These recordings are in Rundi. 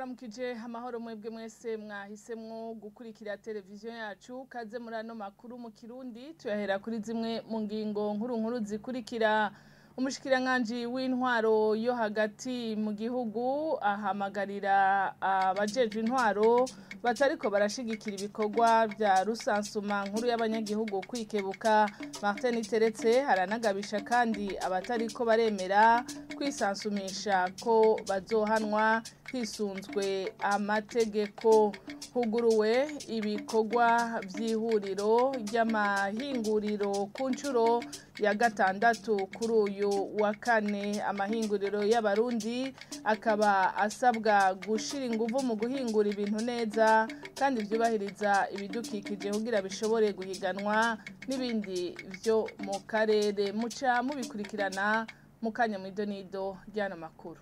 Ndabaramukije amahoro mwebwe mwese mwahisemwo gukurikira televiziyo yacu kaze muri ano makuru mu Kirundi tuyahera kuri zimwe mu ngingo nkuru zikurikira. Umushikiranganji w'intwaro yo hagati mu gihugu ahamagarira abajejwe intwaro batariko barashigikira ibikorwa vya rusansuma nkuru y'abanyagihugu kwikebuka. Martin Teretse haranagabisha kandi abatariko baremera kwisansumisha ko bazohanwa hisunzwe amategeko. Huguruwe ibikorwa vy'ihuriro ry'amahinguriro ku ncuro ya gatandatu kuri uyu wa kane. Amahinguriro y'abarundi akaba asabwa gushira inguvu mu guhingura ibintu neza kandi vyubahiriza ibidukikije kugira bishobore guhiganwa n'ibindi vyo mu karere. Muca mubikurikirana mu kanya mw'idonido ry'ano makuru.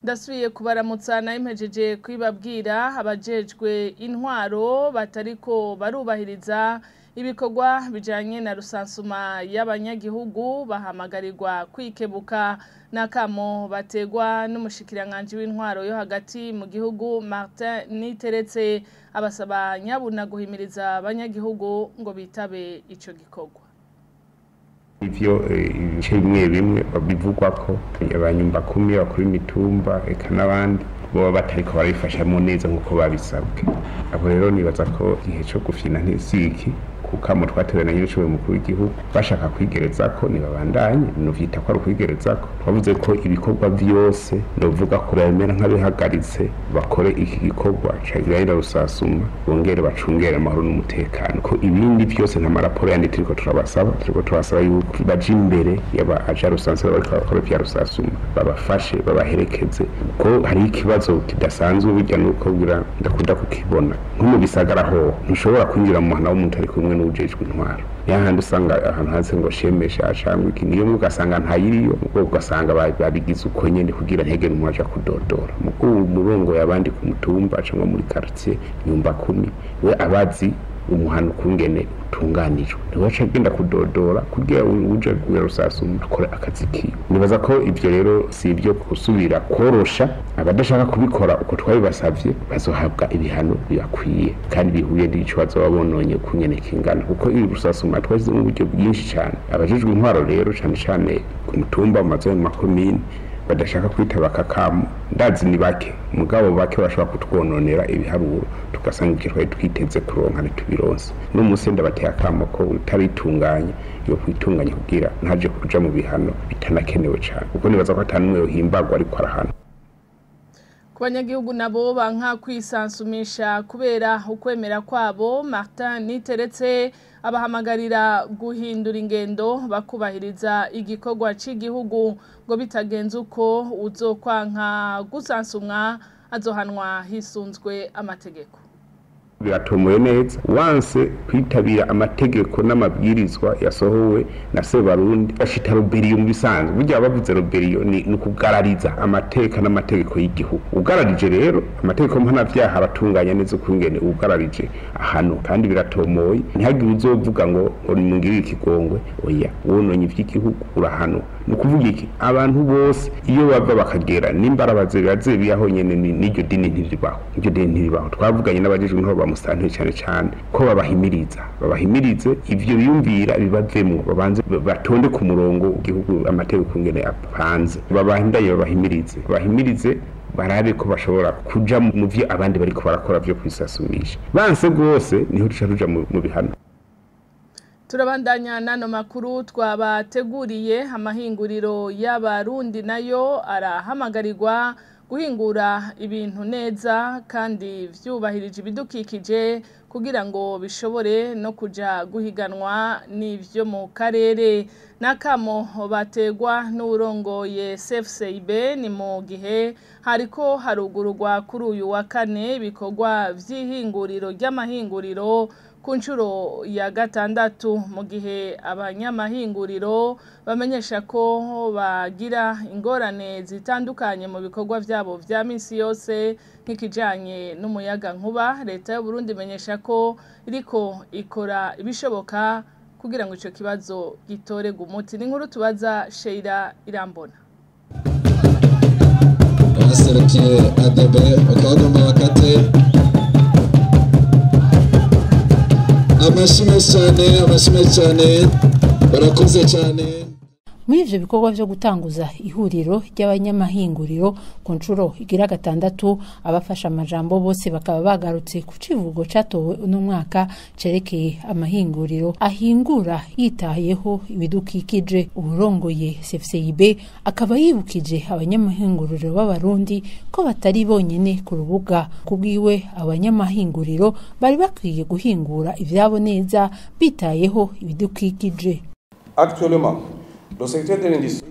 Ndasubiye kubaramutsa na impejeje kwibabwira abajejwe intwaro batariko barubahiriza ibikorwa bijanye na rusansuma y'abanyagihugu bahamagarirwa kwikebuka. Nakamo bategwa n'umushikiranganji w'intwaro yo hagati mu gihugu Martin Teretse abasaba nyabuna guhimiriza abanyagihugu ngo bitabe ico gikorwa. Ivyo ibice bimwe bivugwa ko abanyumba kumi bakuru imitumba eka n'abandi bo batariko barabifashamo neza nkuko babisabwe. Abo rero nibaza ko igihe cyo gufina ntisiki kuko mu twaterana y'icyo mukuru w'igihugu bashaka kwigereza ko nibabandanye no vyita ko ari kwigereza ko bavuze ko ibikorwa byose novuga kuremera nk'abihagaritse bakore iki gikorwa cyagirira rusasuma bongere bacungere amahoro n'umutekano ko ibindi byose nta maraporo yandi turiko turabasaba yuko baje imbere yaba aja rusansuma bakora bya rusasuma babafashe babaherekeze ko hari ikibazo kidasanzwe bijya nuko bwira ndakunda kukibona nko mu bisagara ho ntushobora kwinjira mu muhana w'umuntu ari kumwe n'ujejwe intwaro yahandi usanga ahantu hanze ngo shemesha acangwe iki niyo mugasanga ntayiriyo ubwo ugasanga babigize uko nyene kugira ntege n'umwaje kudodora mu murongo yabandi ku mutumba cyangwa muri quartier nyumba 10 we abazi umuhano kungene utunganijwe ntiwaca agenda kudodora kugira uje kugira rusasuma akora akazi kiwe. Nibaza ko ivyo rero si ibyo kusubira korosha abadashaka kubikora uko twabibasavye bazohabwa ibihano bibakwiye kandi bihuye n'ico bazobabononye kunyene kingana kuko iri rusasuma twazize mu buryo bwinshi cyane. Abajejwe intwaro rero cyane ku mutumba mu mazu y'amakomine badashaka kwitaba kakamu ndazi ni bake mugabo bake bashobora kutwononera ibiharuro tugasanga ibyo twari twiteze kuronka ntitubironse. N'umunsi ndabateye akamo ko utabitunganye yo kwitunganya kugira ntaje kuja mu bihano bitanakenewe cyane kuko nibaza ko atanumwe yohimbagwa ariko arahana. Abanyagihugu nabo banka kwisansumisha kubera ukwemera kwabo. Martin Teretse abahamagarira guhindura ingendo bakubahiriza igikorwa c'igihugu ngo bitagenze uko uzokwanka gusansumwa azohanwa hisunzwe amategeko. Biratomoye neza wanse kwitabira amategeko n'amabwirizwa yasohowe na Sebarundi ashita Roberiyo mu bisanzwe burya bavuze Roberiyo ni kugarariza amateka n'amategeko y'igihugu. Ugararije rero amategeko mpana vyaha abatunganya neza kungene ugararije ahano kandi biratomoye ntihagire uzovuga ngo nimungirire ikigongwe oya wononye ivy'igihugu urahano. Nukuvuga iki abantu bose iyo bava bakagera nimbarabaze biyaho nyene n'iryo dini ntiribaho twavuganye n'abajejwe intwaro musantwe cyane ko babahimirize ivyo biyumvira bibavemo babanze batonde ku murongo igihugu amategeko ngene apanze babahimirize barabe ko bashobora kuja mu vyo abandi bariko barakora vyo kwisasumisha banse rwose niho tuja mu bihano. Turabandanya nano makuru twabateguriye. Amahinguriro y'abarundi nayo arahamagarirwa guhingura ibintu neza kandi vyubahirije ibidukikije kugira ngo bishobore no kuja guhiganwa n'ivyo mu karere. Nakamo bategwa n'urongoye CFCIB ni mu gihe hariko harugururwa kuri uyu wa kane ibikorwa vy'ihinguriro ry'amahinguriro ku nshuro ya gatandatu mu gihe abanyamahinguriro bamenyesha ko bagira ingorane zitandukanye mu bikorwa byabo vya misi yose nk'ikijanye n'umuyaga nkuba. Leta y'u Burundi imenyesha ko iriko ikora ibishoboka kugira ngo ico kibazo gitorerwe umuti. Ni inkuru tubaza Sheila Irambona. Aserukiye ADB bakagomba bakate amashime cyane barakoze cyane. Muri ivyo bikorwa vyo gutanguza ihuriro ry'abanyamahinguriro ku nshuro igira gatandatu, abafasha amajambo bose bakaba bagarutse ku civugo catowe uno mwaka cerekeye amahinguriro ahingura yitayeho ibidukikije. Uburongoye CFCIB akaba yibukije abanyamahinguriro b'abarundi ko batari bonyene ku rubuga. Kubwiwe abanyamahinguriro bari bakwiye guhingura ivyabo neza bitayeho ibidukikije.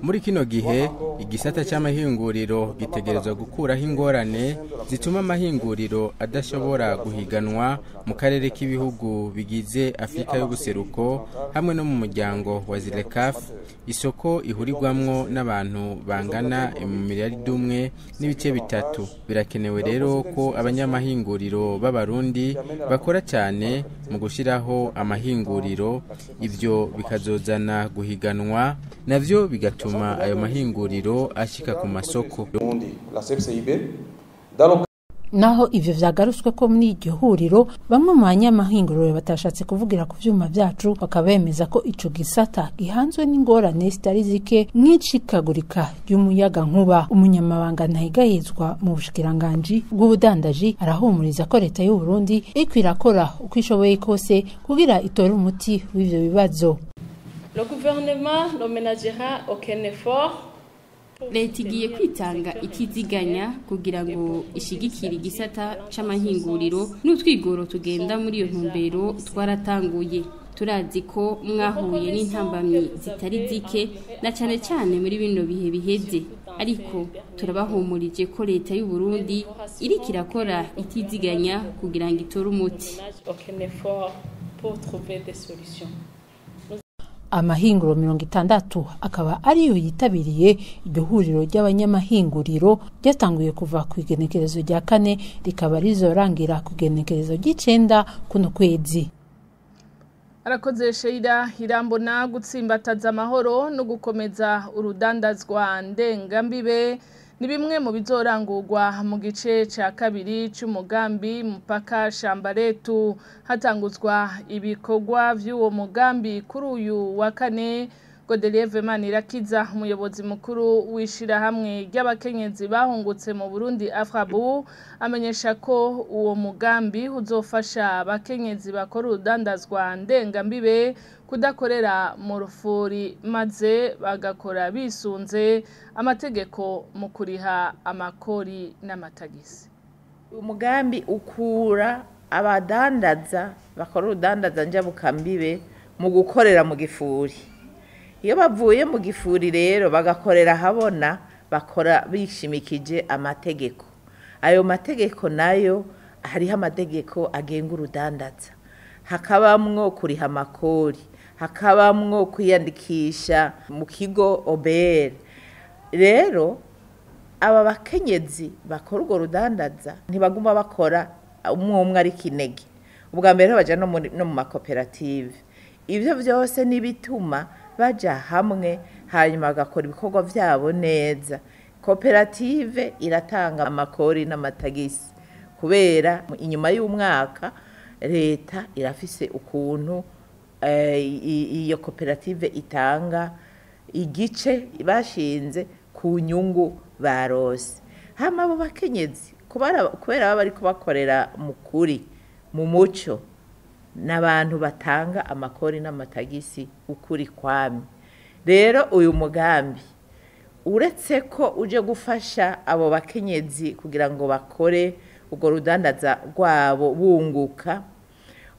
Muri kino gihe igisata cy'amahinguriro gitegerezwa gukuraho ingorane zituma amahinguriro adashobora guhiganwa mu karere k'ibihugu bigize Afrika y'ubuseruko hamwe no mu muryango wa ZLECAf, isoko ihurirwamwo n'abantu bangana miliyari umwe n'ibice bitatu. Birakenewe rero ko abanyamahinguriro b'abarundi bakora cyane mu gushiraho amahinguriro, ivyo bikazozana guhiganwa navyo bigatuma ayo mahinguriro ashika ku masoko. Naho ivyo vyagarutswe ko muri iryo huriro, bamwe mu banyamahinguriro batashatse kuvugira ku vyuma vyacu bakabemeza ko ico gisata gihanzwe n'ingorane zitari zike nk'icikagurika ry'umuyaga nkuba. Umunyamabanga ntahigayezwa mu bushikiranganji bw'ubudandaji arahumuriza ko leta y'u Burundi iriko irakora uko ishoboye kose kugira itore umuti w'ivyo bibazo. Le gouvernement ne ménagera aucun effort. Leta igiye kwitanga ikiziganya kugira ngo ishigikire igisata c'amahinguriro n'utwigoro tugenda muri iyo ntumbero twaratanguye. Turazi ko mwahuye n'intambamyi zitari zike na cyane cyane muri bino bihe biheze, ariko turabahumurije ko leta y'u Burundi iriko irakora ikiziganya kugira ngo itore umuti. Amahinguriro 60 akaba ariyo yitabiriye iryo huriro ry'abanyamahinguriro ryatanguye kuva ku igenekerezo rya 4 rikaba rizorangira ku igenekerezo ry'icenda kuno kwezi. Arakoze Sheila Irambona. Gutsimbataza amahoro no gukomeza urudandazwa ndengambibe ni bimwe mu bizorangurwa mu gice ca kabiri c'umugambi mupaka Shambaretu. Hatanguzwa ibikorwa vy'uwo mugambi kuri uyu wa 4. Godelier Manirakiza, umuyobozi mukuru w'ishirahamwe ry'abakenyezi bahungutse mu Burundi Afrabu, amenyesha ko uwo mugambi uzofasha abakenyezi bakora urudandazwa ndengambibe kudakorera mu rufuri maze bagakora bisunze amategeko mu kuriha amakori n'amatagisi. Umugambi ukura abadandaza bakora urudandaza njabukambibe mu gukorera mu gifuri. Iyo bavuye mu gifuri rero bagakorera habona, bakora bishimikije amategeko. Ayo mategeko nayo hariho amategeko agenga urudandaza, hakabamwo kuriha amakori, hakabamwo kwiyandikisha mu kigo OBR. Rero aba bakenyezi bakora urwo rudandaza ntibaguma bakora umwe ari kinege. Ubwa mbere baja no mu makoperative. Ivyo vyose nibituma baja hamwe hanyuma bagakora ibikorwa vyabo neza. Koperative iratanga amakori n'amatagisi kubera inyuma y'umwaka leta irafise ukuntu iyo koperative itanga igice bashinze ku nyungu barose. Hama abo bakenyezi kubera baba bari kubakorera mu kuri mu muco n'abantu batanga amakori n'amatagisi ukuri kwami. Rero uyu mugambi uretse ko uje gufasha abo bakenyezi kugira ngo bakore ubwo rudandaza rwabo bunguka,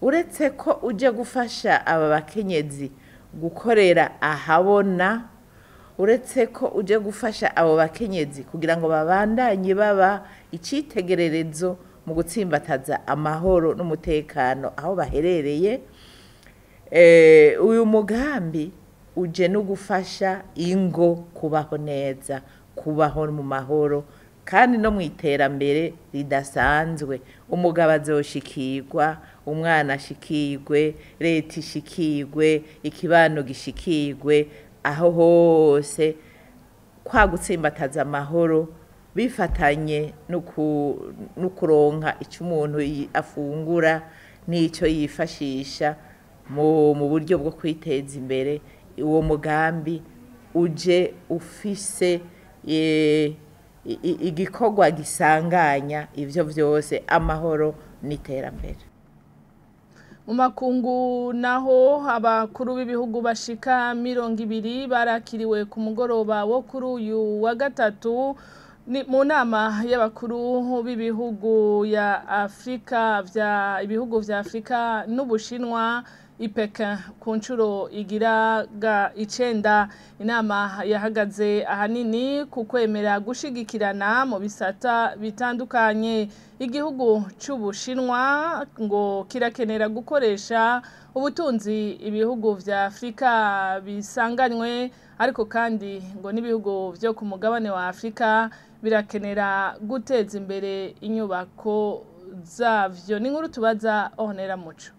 uretse ko uje gufasha aba bakenyezi gukorera ahabona, uretse ko uje gufasha abo bakenyezi kugira ngo babandanye baba icitegererezo mu gutsimbataza amahoro n'umutekano aho baherereye. Uyu mugambi uje no gufasha ingo kubaho neza, kubaho mu mahoro kandi no mu iterambere ridasanzwe. Umugabo azoshikirwa, umwana ashikirwe, leta ishikirwe, ikibano gishikirwe, aho hose kwa gutsimbataza amahoro bifatanye no kuronka icyo umuntu afungura n'icyo yifashisha mu buryo bwo kwiteza imbere. Uwo mugambi uje ufise igikorwa gisanganya ivyo vyose, amahoro n'iterambere. Mu makungu naho abakuru b'ibihugu bashika 200 barakiriwe ku mugoroba wo kuri uyu wa gatatu mu nama y'abakuru b'ibihugu ya Afrika ibihugu vya Afrika n'Ubushinwa Pekin ku nshuro igira 9. Inama yahagaze ahanini ku kwemera gushigikirana mu bisata bitandukanye. Igihugu c'Ubushinwa ngo kirakenera gukoresha ubutunzi ibihugu vya Afrika bisanganywe, ariko kandi ngo n'ibihugu vyo ku mugabane wa Afrika birakenera guteza imbere inyubako zavyo. Ni nkuru tubaza Ornella Muco.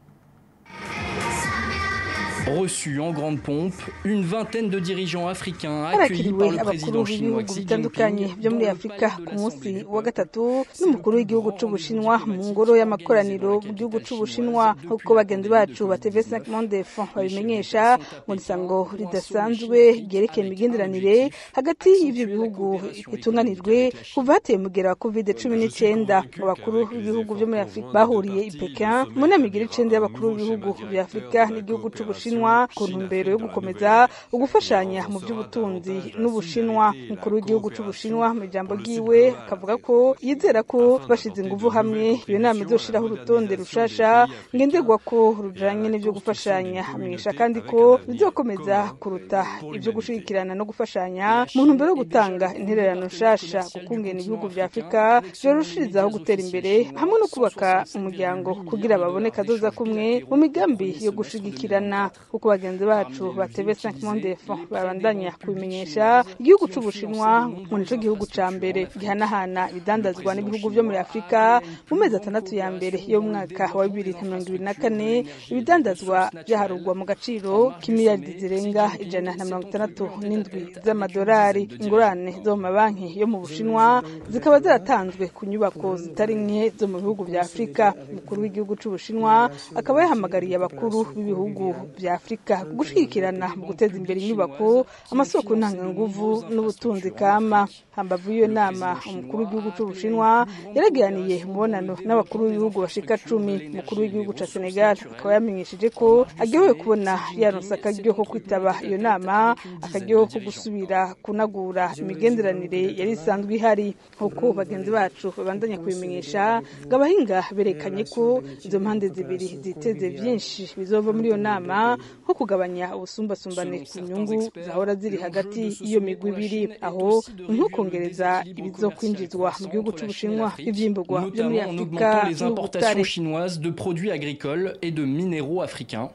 Reçu en grande pompe, une vingtaine de dirigeants africains accueillis par le président chinois Xi Jinping byo muri Afrika ku munsi wa gatatu n'umukuru w'igihugu c'Ubushinwa mu ngoro y'amakoraniro mu gihugu c'Ubushinwa. Uko bagenzi bacu ba TV5 Monde Fond babimenyesha mu risango ridasanzwe ryerekeye imigenderanire hagati y'ivyo bihugu itunganijwe kuva hateye umugera wa COVID-19. Abakuru b'ibihugu byo muri Afrika bahuriye i Pekin mu nama igira 9 y'abakuru b'ibihugu bya Afrika n'igihugu c'Ubushinwa ku ntumbero yo gukomeza ugufashanya mu by'ubutunzi n'Ubushinwa. Umukuru w'igihugu c'Ubushinwa mu ijambo ryiwe akavuga ko yizera ko bashize ingufu hamwe iyo nama izoshiraho urutonde rushasha ngenderwa ko rujanye n'ivyo gufashanya. Amenyesha kandi ko bizokomeza kuruta ivyo gushigikirana no gufashanya mu ntumbero yo gutanga intererano nshasha kukungena ibihugu vya Afrika vyorushirizaho gutera imbere hamwe no kubaka umuryango kugira babone kazoza kumwe mu migambi yo gushigikirana. Kuko bagenzi bacu ba TV5 Monde Fond babandanya kubimenyesha, igihugu c'Ubushinwa mu nico gihugu ca mbere gihanahana ibidandazwa n'ibihugu vyo muri Afrika mu mezi 6 ya mbere yo mwaka wa 2024. Ibidandazwa byaharugwa mu gaciro k'imiliyardi zirenga 167 z'amadolari. Ingurane zo mu mabanki yo mu Bushinwa zikaba zaratanzwe ku nyubako zitari nke zo mu bihugu vya Afrika. Umukuru w'igihugu c'Ubushinwa akaba yahamagariye abakuru b'ibihugu vya Afrika gushikirana mu guteza imbere inyubako, amasoko ntanganguvu n'ubutunzi kama. Hambavu iyo nama umukuru w'igihugu c'Ubushinwa yaraganiye umubonano n'abakuru b'ibihugu bashika 10. Umukuru w'igihugu ca Senegal akaba yamenyesheje ko agiye kubona yaronse akaryo ko kwitaba iyo nama, akaryo ko gusubira kunagura imigenderanire yari isanzwe ihari. Uko bagenzi bacu babandanya kubimenyesha, gabahinga berekanye ko izo mpande zibiri ziteze byinshi bizova muri iyo nama, nko kugabanya ubusumbasumbane ku nyungu zahora ziri hagati y'iyo migwi ibiri, aho nko kongereza ibizokwinjizwa mu gihugu c'Ubushinwa ivyimburwa byo muri Afrika les importations chinoises de produits agricoles et de minéraux africains.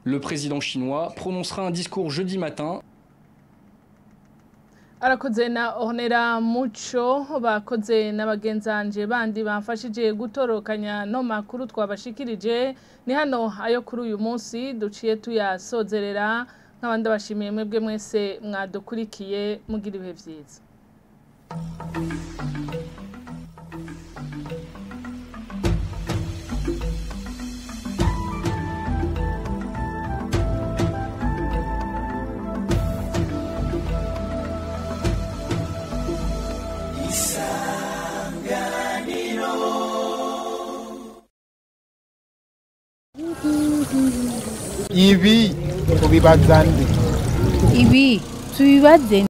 Le président chinois prononcera un discours jeudi matin. Arakoze na Ornella Muco, bakoze n'abagenzanje bandi bamfashije gutorokanya no makuru twabashikirije. Ni hano ayo kuri uyu munsi duciye tuyasozerera. Nk'abandi bashimiye mwebwe mwese mwadukurikiye, mugira ibihe vyiza. Ibi tubibaza nde? Ibi tubibaze